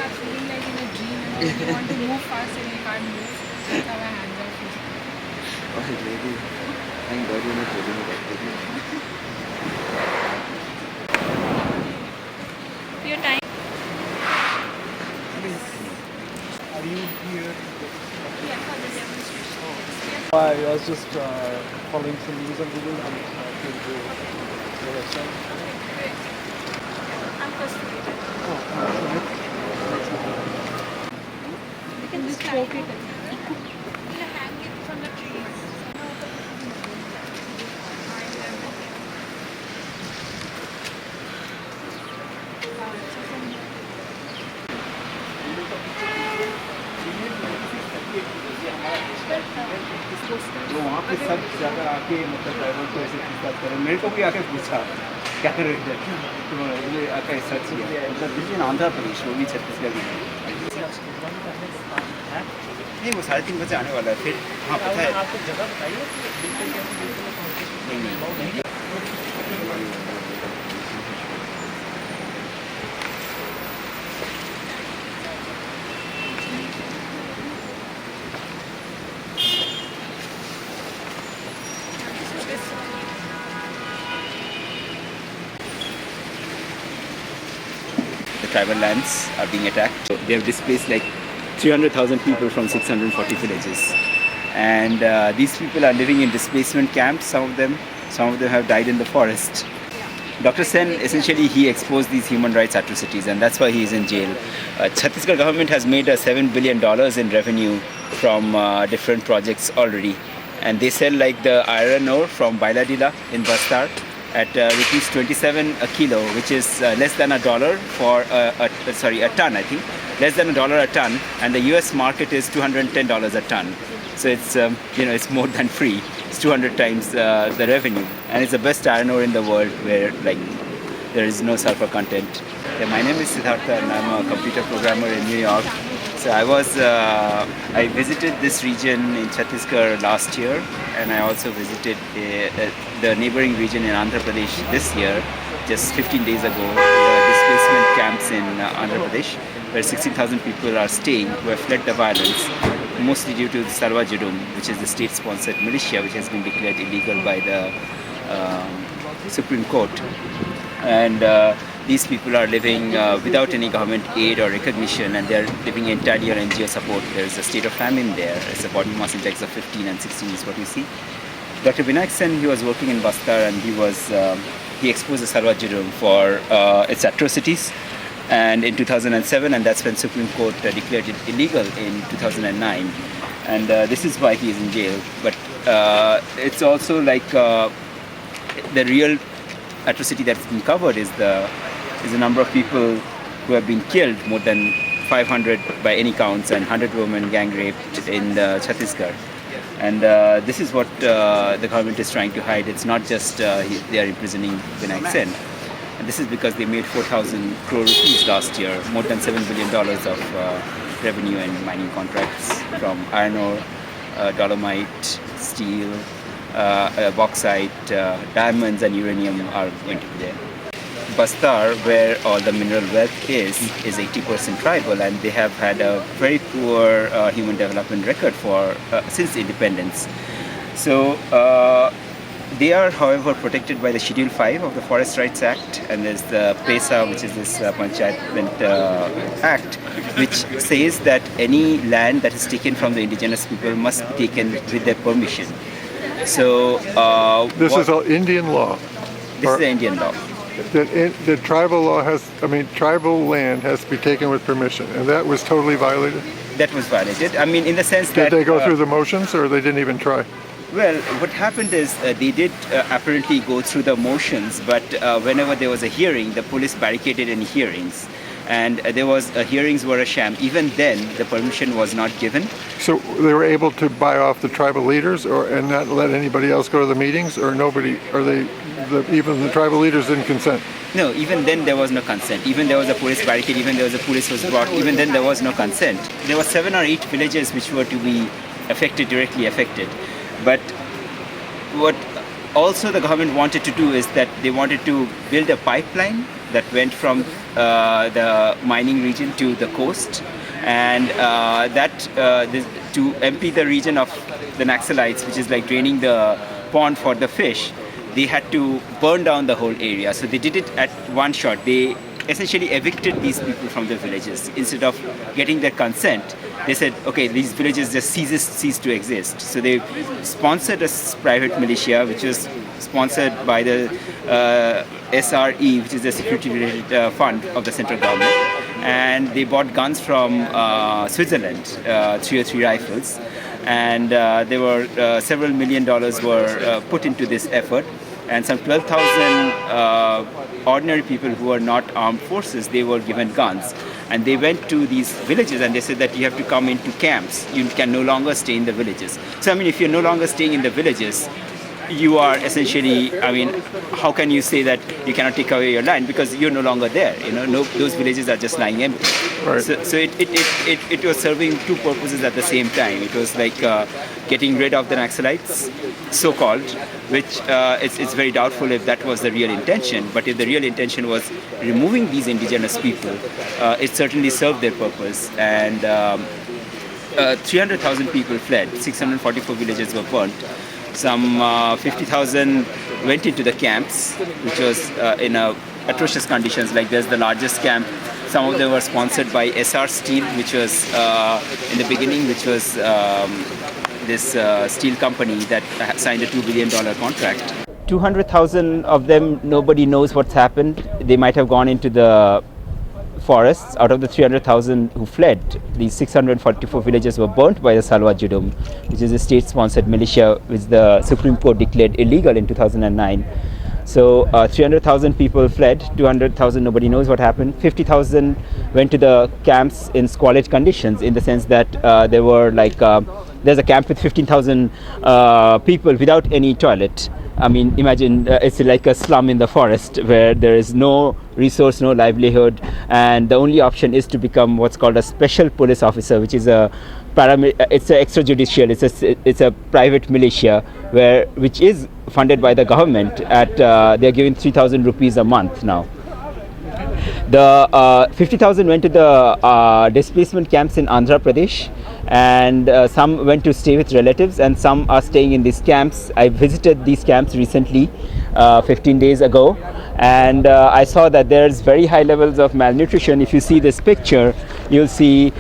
start feeling like in a dream, you want to move fast and you can't move. That's how my hands are feeling. Oh, lady. Thank God you're not holding it up with me. Your time. Are you here? Yeah, for the demonstration. I was just following some news on Google and came to the website. Great. I'm frustrated. You can just poke it. You hang it from the trees. तो वहाँ पे सब ज़्यादा आके मतलब driver को ऐसे पूछताछ करें मेरे को भी आके पूछा क्या कर रहे थे तो मैंने आके सर्च किया मतलब दिस इन आंध्र प्रदेश वो भी छत्तीसगढ़ में नहीं वो 3:30 बजे आने वाला है फिर हाँ पता है आपको जगह बताइए नहीं The tribal lands are being attacked. So they have displaced like 300,000 people from 640 villages. And these people are living in displacement camps, some of them have died in the forest. Dr. Sen, essentially, he exposed these human rights atrocities, and that's why he is in jail. Chhattisgarh government has made $7 billion in revenue from different projects already. And they sell like the iron ore from Bailadila in Bastar at rupees 27 a kilo, which is less than $1 for a ton, I think. Less than $1 a ton, and the US market is $210 a ton. So it's it's more than free. It's 200 times the revenue, and it's the best iron ore in the world where like there is no sulfur content. Yeah, my name is Siddhartha, and I'm a computer programmer in New York. So I visited this region in Chhattisgarh last year, and I also visited the neighboring region in Andhra Pradesh this year, just 15 days ago, the displacement camps in Andhra Pradesh, where 16,000 people are staying who have fled the violence, mostly due to the Sarva Judum, which is the state-sponsored militia, which has been declared illegal by the Supreme Court. And these people are living without any government aid or recognition, and they're living entirely on NGO support. There's a state of famine there. It's a body mass index of 15 and 16 is what you see. Dr. Vinayak Sen, he was working in Bastar, and he exposed the Sarva Judum for its atrocities. And in 2007, and that's when Supreme Court declared it illegal in 2009. And this is why he is in jail. But it's also like the real atrocity that's been covered is the number of people who have been killed, more than 500 by any counts, and 100 women gang raped in Chhattisgarh. And this is what the government is trying to hide. It's not just they are imprisoning Vinayak Sen. And this is because they made 4,000 crore rupees last year, more than $7 billion of revenue and mining contracts from iron ore, dolomite, steel, bauxite, diamonds and uranium are going to be there. Bastar, where all the mineral wealth is 80% tribal, and they have had a very poor human development record for since independence. So they are, however, protected by the Schedule 5 of the Forest Rights Act, and there's the PESA, which is this Panchayat Act, which says that any land that is taken from the indigenous people must be taken with their permission. So this is all Indian law. This is the Indian law. The tribal law tribal land has to be taken with permission, and that was totally violated. That was violated. I mean, in the sense that did they go through the motions, or they didn't even try? Well, what happened is they did apparently go through the motions, but whenever there was a hearing, the police barricaded any hearings. And hearings were a sham. Even then, the permission was not given. So they were able to buy off the tribal leaders, and not let anybody else go to the meetings, or nobody? Even the tribal leaders didn't consent? No, even then there was no consent. Even there was a police barricade. Even there was a police was brought. Even then there was no consent. There were 7 or 8 villages which were to be directly affected. But what also the government wanted to do is that they wanted to build a pipeline that went from the mining region to the coast, and to empty the region of the Naxalites, which is like draining the pond for the fish, they had to burn down the whole area. So they did it at one shot. They essentially evicted these people from the villages. Instead of getting their consent, they said, okay, these villages just cease to exist. So they sponsored a private militia, which was sponsored by the SRE, which is the security-related fund of the central government. And they bought guns from Switzerland, 303 rifles. And there were several $1 million were put into this effort. And some 12,000 ordinary people who are not armed forces, they were given guns. And they went to these villages and they said that you have to come into camps. You can no longer stay in the villages. So, I mean, if you're no longer staying in the villages, you are essentially, I mean, how can you say that you cannot take away your land because you're no longer there? You know, those villages are just lying empty. Right. So it was serving two purposes at the same time. It was like getting rid of the Naxalites, so-called, which it's very doubtful if that was the real intention. But if the real intention was removing these indigenous people, it certainly served their purpose. And 300,000 people fled. 644 villages were burnt. Some 50,000 went into the camps, which was in atrocious conditions. Like there's the largest camp. Some of them were sponsored by SR Steel, which was in the beginning, which was this steel company that signed a $2 billion contract. 200,000 of them, nobody knows what's happened. They might have gone into the forests. Out of the 300,000 who fled, these 644 villages were burnt by the Salwa Judum, which is a state-sponsored militia which the Supreme Court declared illegal in 2009. So 300,000 people fled, 200,000 nobody knows what happened. 50,000 went to the camps in squalid conditions, in the sense that there were like there's a camp with 15,000 people without any toilet. I mean, imagine it's like a slum in the forest where there is no resource, no livelihood, and the only option is to become what's called a special police officer, which is it's an extrajudicial, it's a private militia which is funded by the government. They're giving 3,000 rupees a month now. The 50,000 went to the displacement camps in Andhra Pradesh, and some went to stay with relatives, and some are staying in these camps. I visited these camps recently, 15 days ago, and I saw that there's very high levels of malnutrition. If you see this picture, you'll see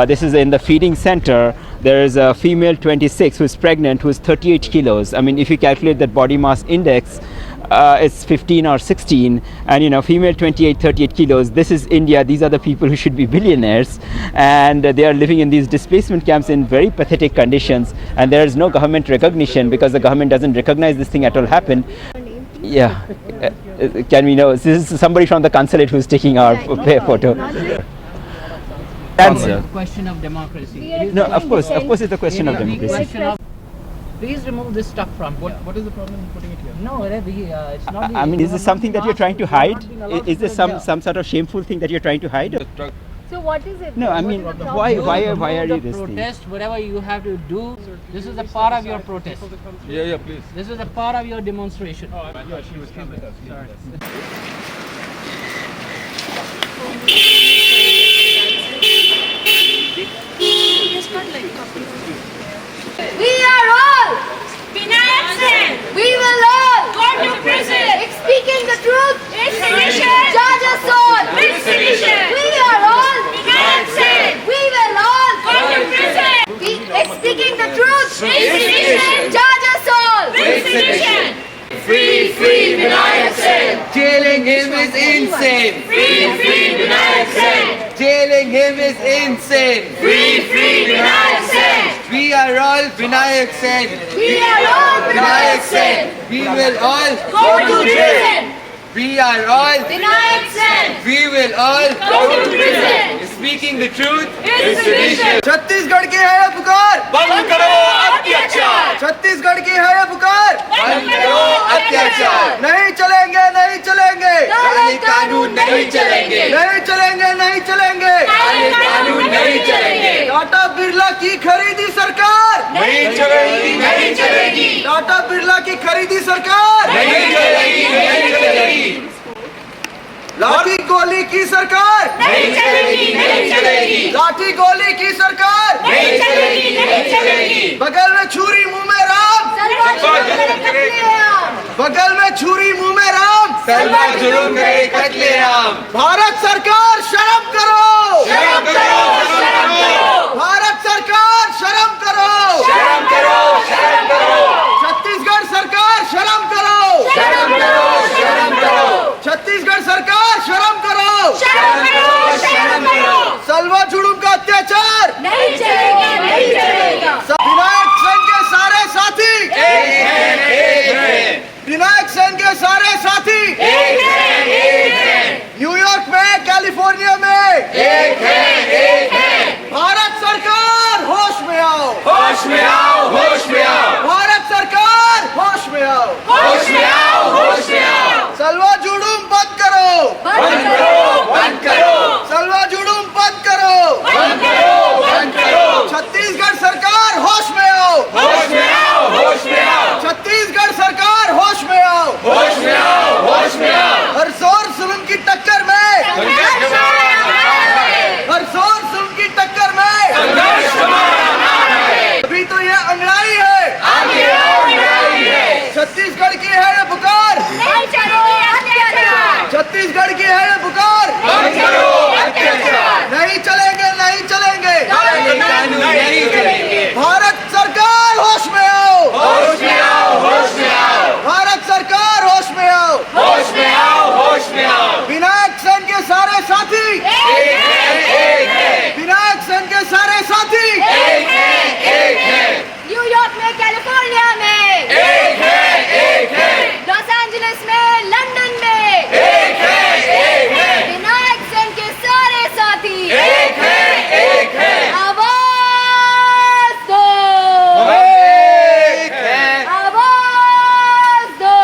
this is in the feeding center. There is a female 26 who is pregnant, who is 38 kilos. I mean, if you calculate that body mass index, it's 15 or 16, and you know, female 28, 38 kilos. This is India. These are the people who should be billionaires, and they are living in these displacement camps in very pathetic conditions, and there is no government recognition because the government doesn't recognize this thing at all happened. Yeah, can we know? This is somebody from the consulate who's taking our photo. Answer. Question of democracy. No, of course it's a question of democracy. Please remove this stuff from here. What is the problem in putting it here? No, it's not. I mean, is this something that you're trying to hide? Is this some sort of shameful thing that you're trying to hide? So what is it? No, I mean, why are you this thing? Protest, whatever you have to do. This is a part of your protest. Yeah, please. This is a part of your demonstration. Yeah, she was with us. Sorry. We are all Vinayak. We will all go to prison. Speaking the truth is sedition. Judge us all. It's sedition. We are all Vinayak. We will all go to prison. Speaking the truth is sedition. Judge us all. It's sedition. Free, free Vinayak Sen. Jailing him is insane. Free, free Vinayak Sen. Jailing him is insane. Free, free Vinayak Sen. We are all Vinayak Sen. We are all Vinayak Sen. We will all go to prison. We are all Vinayak Sen. We will all Go to prison. Speaking the truth Is sedition. Chhattisgarh की है पुकार बंद करो अत्याचार. छत्तीसगढ़ की है पुकार बंद करो अत्याचार. नहीं चलेंगे नहीं चलेंगे काले कानून नहीं चलेंगे. नहीं चलेंगे नहीं चलेंगे काले कानून नहीं चलेंगे. टाटा बिरला की खरीदी सरकार नहीं चलेगी. नहीं चलेगी. टाटा बिरला की खरीदी सरकार नहीं चलेगी. नहीं चलेगी. लाठी गोली की सरकार नहीं चलेगी, नहीं चलेगी। लाठी गोली की सरकार नहीं चलेगी, नहीं चलेगी। बगल में छुरी मुंह में राम सलवार जुलूम करे कत्लेआम। बगल में छुरी मुंह में राम सलवार जुलूम करे कत्लेआम। भारत सरकार शर्म करो शर्म करो, शर्म करो। भारत सरकार शर्म करो शर्म करो, शर्म करो। छत्तीसगढ़ सरकार शर्म करो शर्म करो, शर्म करो। छत्तीसगढ़ सरकार शर्म करो शर्म करो, शर्म करो। सलवा जुलूम का अत्याचार नहीं चलेगा, नहीं चलेगा। विनायक सेन के सारे साथी एक हैं। विनायक सेन के सारे साथी एक है, एक है। न्यूयॉर्क में कैलिफोर्निया में एक है। भारत सरकार होश में आओ होश में आओ, होश में आओ। भारत सरकार होश में आओ होश में आओ, होश में आओ। सलवा जुलूम बंद करो बंद करो, बंद करो, सलवा जुलूम बंद करो बंद करो, बंद करो। छत्तीसगढ़ सरकार होश में आओ होश में आओ, होश में आओ। छत्तीसगढ़ सरकार होश में आओ होश में आओ, होश में आओ। हर जोर जुल्म की टक्कर में संघर्ष हमारा है। हर जोर जुल्म की टक्कर में संघर्ष हमारा नारा है। अभी तो ये अंगड़ाई है आगे और लड़ाई है। छत्तीसगढ़ की है ये पुकार नहीं चलेगी अत्याचार। छत्तीसगढ़ की है ये पुकार बंद करो अत्याचार। नहीं चलेंगे नहीं चलेंगे कानून नहीं चलेंगे। भारत सरकार होश में आओ होश में आओ, होश में आओ। भारत सरकार होश में आओ होश में आओ, होश में आओ। विनायक सेन के सारे साथी एक है। विनायक सेन के सारे साथी एक है। न्यूयॉर्क में, कैलिफोर्निया में, एक है। लॉस एंजलिस में, लंदन में, एक है। विनायक सेन के सारे साथी एक है। आवाज दो, एक है। आवाज दो।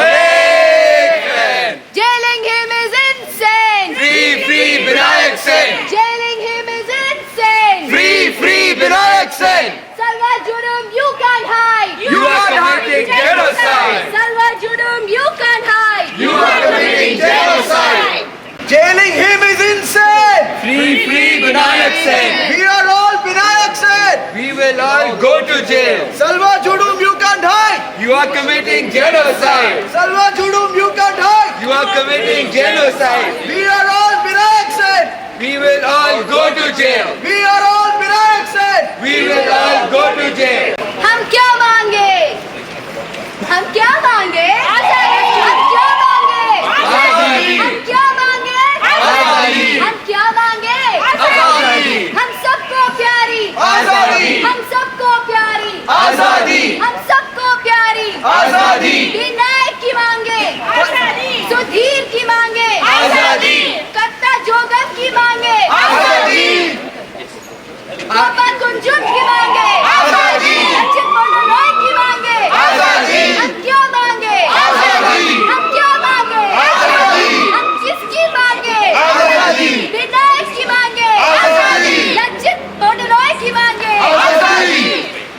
एक है। Jailing him is insane. Free, free Vinayak Sen. Jailing him is insane. Free, free Vinayak Sen. Salwa Judum, you can't hide. You are committing genocide. Salwa Judum, you can't hide. You are committing genocide. Jailing him is insane. Free, free Vinayak Sen. We are all Vinayak Sen. We will all go to jail. Salwa Judum, you can't hide. You are committing genocide. Salwa Judum, you can't hide. You are committing genocide. We are all Vinayak Sen. We will all go to jail. We are all Vinayak Sen. We will all go to jail. हम क्या मांगे? हम क्या मांगे? हम क्या मांगे? आजादी। हम क्या मांगे? आजादी। हम क्या मांगे? आजादी। हम सबको प्यारी आजादी। हम सबको प्यारी आजादी। हम सबको प्यारी आजादी। विनायक की मांगे आजादी, सुधीर की मांगे आजादी। कत्ता जोगन की मांगे आजादी। बाबा कुंजुम की मांगे आजादी। लचित बोर्डोलोई की मांगे आजादी। हम क्या मांगे? आजादी। हम क्या मांगे? आजादी। हम किसकी मांगे? आजादी। विनायक की मांगे आजादी। लचित बोर्डोलोई की मांगे आजादी।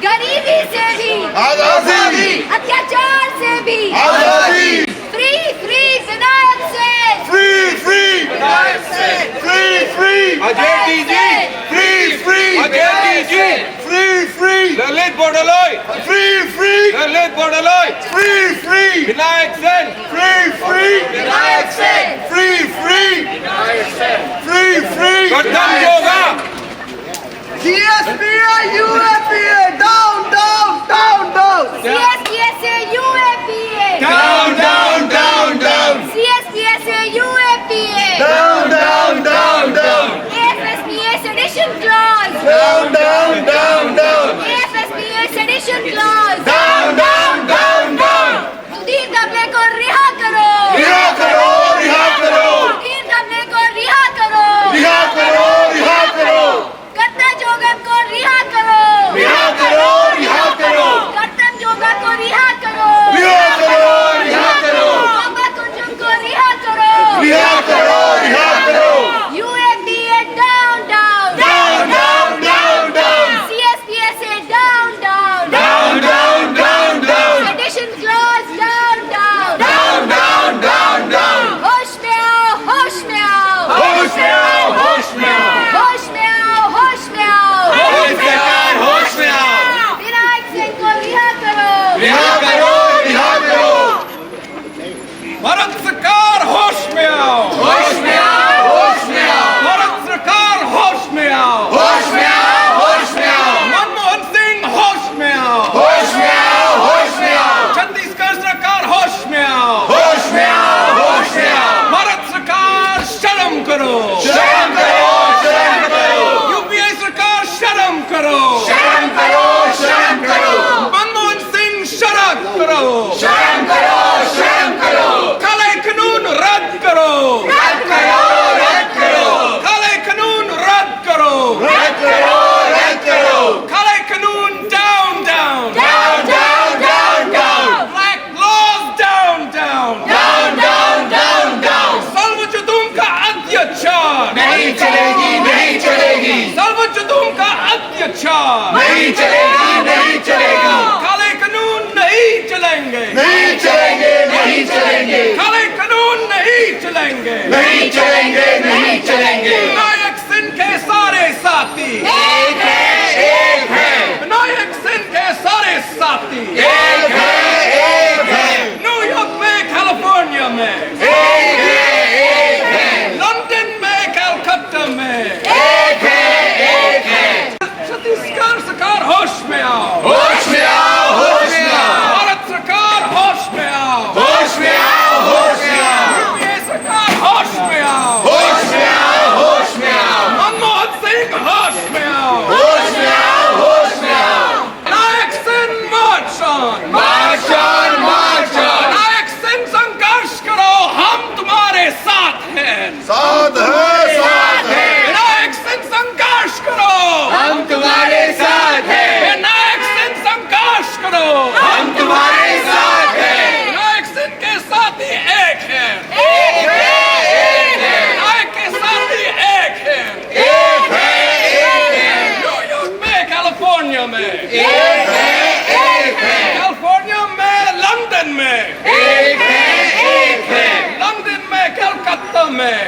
गरीबी से भी आजादी। अत्याचार से भी आजादी। फ्री फ्री विनायक से Free, free Vinayak Sen. Free, free Ajay दीजी। Free, free अजय दीजी। Free, free Lalit बोर्डोलोई। Free, free Lalit बोर्डोलोई। Free, free Vinayak Sen. Free, free Vinayak Sen. Free, free Vinayak Sen. Free, free Gautam जोगा। CSPA, UAPA, down, down, down, down. CSPSA UAPA Down, down, down, down. CSPSA UAPA Down, down, down, down. AFSPA sedition clause Down, down, down, down. AFSPA sedition clause Down, down, down, down. Sudhir दबले को रिहा करो रिहा करो, रिहा करो। सुधीर दबले को रिहा करो रिहा करो, रिहा करो। कत्ता जोगन को रिहा करो रिहा करो, रिहा करो। कत्तम जोगा को रिहा करो करो, शर्म करो, शर्म करो, यूपीए सरकार शर्म करो, शर्म करो, शर्म करो, मनमोहन सिंह शर्म करो, शर्म करो, शर्म करो, काले कानून रद्द करो, रद्द करो, रद्द करो, काले कानून रद्द करो, रद्द करो, रद्द करो, काले कानून down down, down, down, down, down, black laws down down, down, down, down, down, सर्वजतुम का अत्याचार नहीं चलेगी, नहीं चलेगी, सर्वजतुम का अत्याचार नहीं चलेगी, नहीं चलेगी, काले कानून नहीं चलेंगे, नहीं चलेंगे, नहीं चलेंगे, काले कानून नहीं चलेंगे, नहीं चलेंगे, नहीं चलेंगे, विनायक सिंह के सारे साथी एक है, एक है, विनायक सिंह के सारे साथी एक है, एक है, न्यूयॉर्क में, कैलिफोर्निया में, एक है, एक है, लंदन में, कलकत्ता में, एक है, एक है, छत्तीसगढ़ सरकार होश में आओ, होश में आओ, होश में आओ, भारत सरकार होश में आओ, होश में आओ, होश में आओ, यूपीए सरकार होश में आओ, होश में आओ, होश में आओ, मनमोहन सिंह होश में आओ, होश में आओ, होश में आओ, Vinayak Singh march on, march on, march on, Vinayak Singh संघर्ष करो, हम तुम्हारे साथ हैं, साथ है, साथ है, विनायक सिंह संघर्ष करो, हम तुम्हारे साथ हैं, विनायक सिंह संघर्ष करो, हम तुम्हारे साथ हैं, विनायक सिंह के साथी एक हैं, एक है, एक है, विनायक के साथी एक हैं, एक है, एक है, न्यूयॉर्क में, कैलिफोर्निया में, एक है, एक है, कैलिफोर्निया में, लंदन में, एक है, एक है, लंदन में, कलकत्ता में,